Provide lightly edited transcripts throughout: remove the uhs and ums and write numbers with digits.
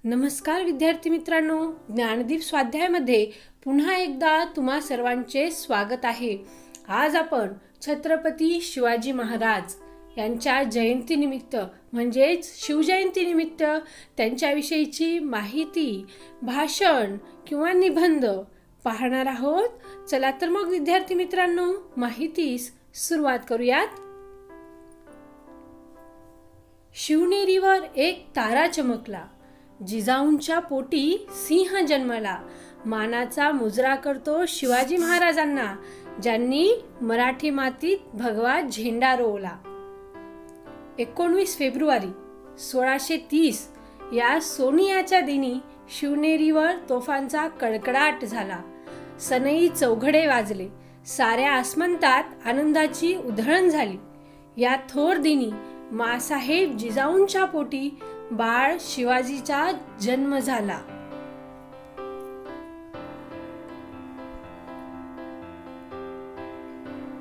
नमस्कार विद्यार्थी मित्रांनो, ज्ञानदीप स्वाध्यायामध्ये पुन्हा एकदा तुम्हा सर्वांचे स्वागत आहे। आज आपण छत्रपती शिवाजी महाराज यांच्या जयंतीनिमित्त म्हणजेच शिवजयंतीनिमित्त त्यांच्याविषयीची माहिती, भाषण किंवा निबंध पाहणार आहोत। चला तर मग विद्यार्थी मित्रांनो, माहितीस सुरुवात करूयात। शिवनेरीवर एक तारा चमकला, जिजाऊंच्या पोटी सिंह जन्मला। मानाचा मुजरा करतो शिवाजी महाराजांना, ज्यांनी मराठी मातीत भगवा झेंडा रोवला। 19 फेब्रुवारी 1630 या सोनियाच्या दिनी शिवनेरीवर तोफांचा कडकडाट झाला। सनई चौघडे वाजले, साऱ्या आसमंतात आनंदाची उधळण झाली। या थोर दिनी मासाहेब जिजाऊंच्या पोटी बाळ शिवाजीचा जन्म झाला।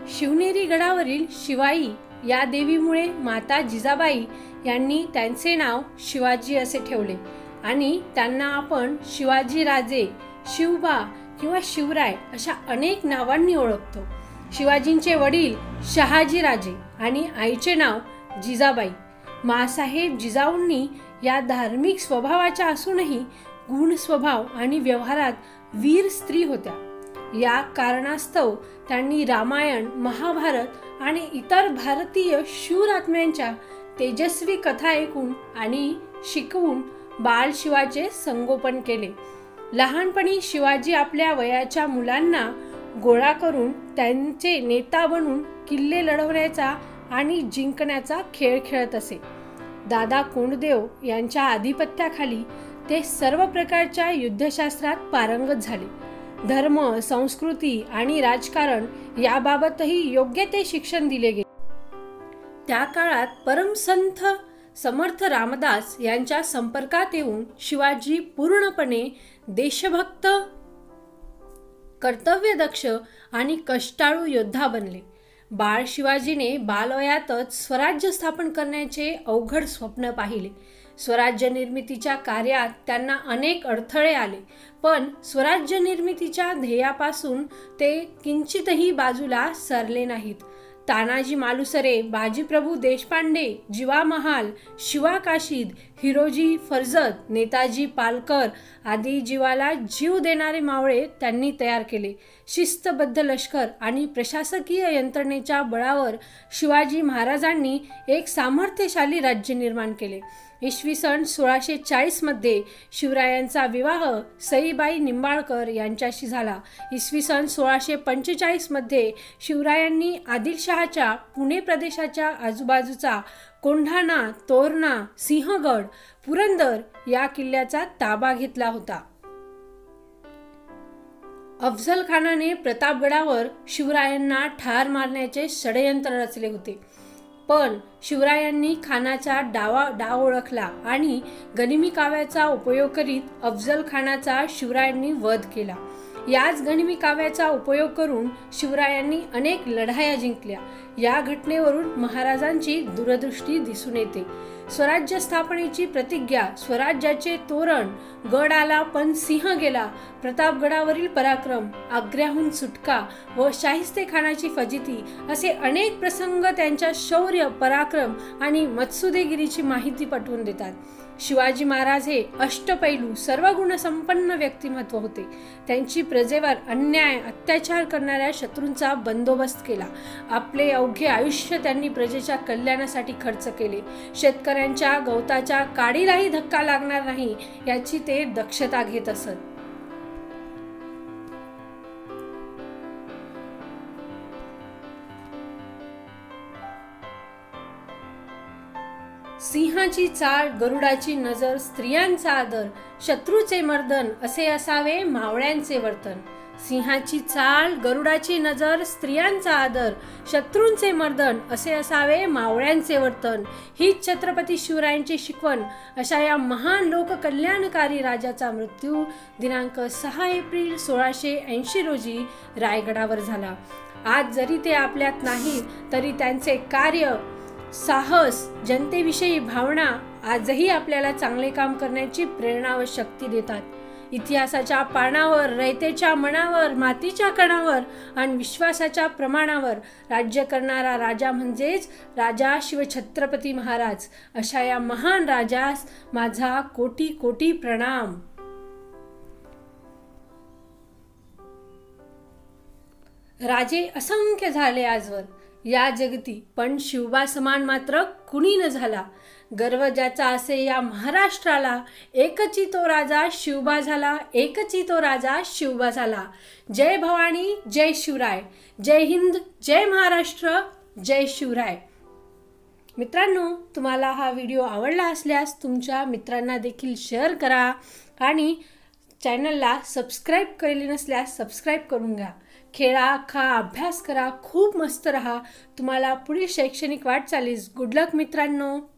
शिवनेरी गडावरील शिवाई या देवीमुळे माता जिजाबाई यांनी त्यांचे नाव शिवाजी असे ठेवले आणि त्यांना आपण शिवाजी राजे, शिवबा किंवा शिवराय अशा अनेक नावांनी ओळखतो। शिवाजींचे वडील शहाजी राजे आणि आईचे नाव जिजाबाई। मासाहेब जिजाऊंनी या धार्मिक स्वभावाच्या असूनही गुण स्वभाव आणि व्यवहारात वीर स्त्री होत्या। या कारणास्तव त्यांनी रामायण, महाभारत आणि इतर भारतीय शूर आत्म्यांच्या तेजस्वी कथा ऐकून आणि शिकवून बाळ शिवाचे संगोपन केले। लहानपणी शिवाजी आपल्या वयाच्या मुलांना गोळा करून त्यांचे नेता बनून किल्ले लढवण्याचा आणि जिंकण्याचा खेळ खेळत असे। दादा कोंडदेव यांच्या आधिपत्याखाली ते सर्व प्रकारच्या युद्धशास्त्रात पारंगत झाले। धर्म, संस्कृती आणि राजकारण याबाबतही योग्य ते शिक्षण दिले गेले। त्या काळात परमसंत समर्थ रामदास यांच्या संपर्कात येऊन शिवाजी पूर्णपणे देशभक्त, कर्तव्यदक्ष आणि कष्टाळू योद्धा बनले। बाळ शिवाजीने बालवयातच स्वराज्य स्थापन करण्याचे अवघड स्वप्न पाहिले। स्वराज्य निर्मितीच्या कार्यात त्यांना अनेक अडथळे आले, पण स्वराज्य निर्मितीच्या ध्येयापासून ते किंचितही बाजूला सरले नाहीत। तानाजी मालुसरे, बाजीप्रभू देशपांडे, जीवा महाल, शिवा काशीद, हिरोजी फर्जत, नेताजी पालकर आदी जीवाला जीव देणारे मावळे त्यांनी तयार केले। शिस्तबद्ध लष्कर आणि प्रशासकीय यंत्रणेच्या बळावर शिवाजी महाराजांनी एक सामर्थ्यशाली राज्य निर्माण केले। इसवी सन 1640 मध्ये शिवरायांचा विवाह सईबाई निंबाळकर यांच्याशी झाला। इसवी सन 1645 मध्ये शिवरायांनी आदिलशहाच्या पुणे प्रदेशाच्या आजूबाजूचा कोंढाणा, तोरणा, सिंहगड, पुरंदर या किल्ल्याचा ताबा घेतला होता। अफझल खानाने प्रतापगडावर शिवरायांना ठार मारण्याचे षडयंत्र रचले होते, पण शिवरायांनी खानाचा डाव ओळखला आणि गनिमी काव्याचा उपयोग करीत अफझल खानाचा शिवरायांनी वध केला। याच गनिमी काव्याचा उपयोग करून शिवरायांनी अनेक लढाया जिंकल्या। या घटनेवरून महाराजांची दूरदृष्टी दिसून येते। स्वराज्य स्थापनेची प्रतिज्ञा, स्वराज्याचे तोरण, गड आला पण सिंह गेला, प्रतापगडावरील पराक्रम, आग्र्याहून सुटका व शाहिस्ते खानाची फजिती असे अनेक प्रसंग त्यांच्या शौर्य, पराक्रम आणि मत्सुदेगिरीची माहिती पटवून देतात। शिवाजी महाराज हे अष्टपैलू, सर्वगुण संपन्न व्यक्तिमत्व होते। त्यांची प्रजेवर अन्याय, अत्याचार करणाऱ्या शत्रूंचा बंदोबस्त केला। आपले अवघे आयुष्य त्यांनी प्रजेच्या कल्याणासाठी खर्च केले। शेतकऱ्यांच्या गवताच्या काडीलाही धक्का लागणार नाही याची ते दक्षता घेत असत। सिंहाची चाल, गरुडाची नजर, स्त्रियांचा आदर, शत्रूचे मर्दन असे असावे मावळ्यांचे वर्तन। सिंहाची चाल, गरुडाची नजर, स्त्रियांचा आदर, शत्रूंचे मर्दन असे असावे मावळ्यांचे वर्तन ही छत्रपती शिवरायांची शिकवण अशा या महान लोककल्याणकारी राजाचा मृत्यू दिनांक 6 एप्रिल 1680 रोजी रायगडावर झाला। आज जरी ते आपल्यात नाहीत तरी त्यांचे कार्य, साहस, जनतेविषयी भावना आजही आपल्याला चांगले काम करण्याची प्रेरणा व शक्ती देतात. इतिहासाच्या पानावर, रयतेच्या मनावर, मातीच्या कणावर आणि विश्वासाच्या प्रमाणावर राज्य करणारा राजा म्हणजेच राजा शिवछत्रपती महाराज. अशा या महान राजास माझा कोटी कोटी प्रणाम. राजे असंख्य झाले आजवर या जगती, पण शिवबा समान मात्र कुणी न झाला. गर्व ज्याचा असे या महाराष्ट्राला, एकची तो राजा शिवबा झाला, एकची तो राजा शिवबा झाला. जय भवानी, जय शिवराय. जय हिंद, जय महाराष्ट्र, जय शिवराय. मित्रांनो, तुम्हाला हा व्हिडिओ आवडला असल्यास तुमच्या मित्रांना देखील शेअर करा आणि चॅनलला सबस्क्राईब केले नसल्यास सबस्क्राईब करून घ्या. खेळा, खा, अभ्यास करा, खूप मस्त रहा. तुम्हाला पुढील शैक्षणिक वाटचालीस गुड लक मित्रांनो.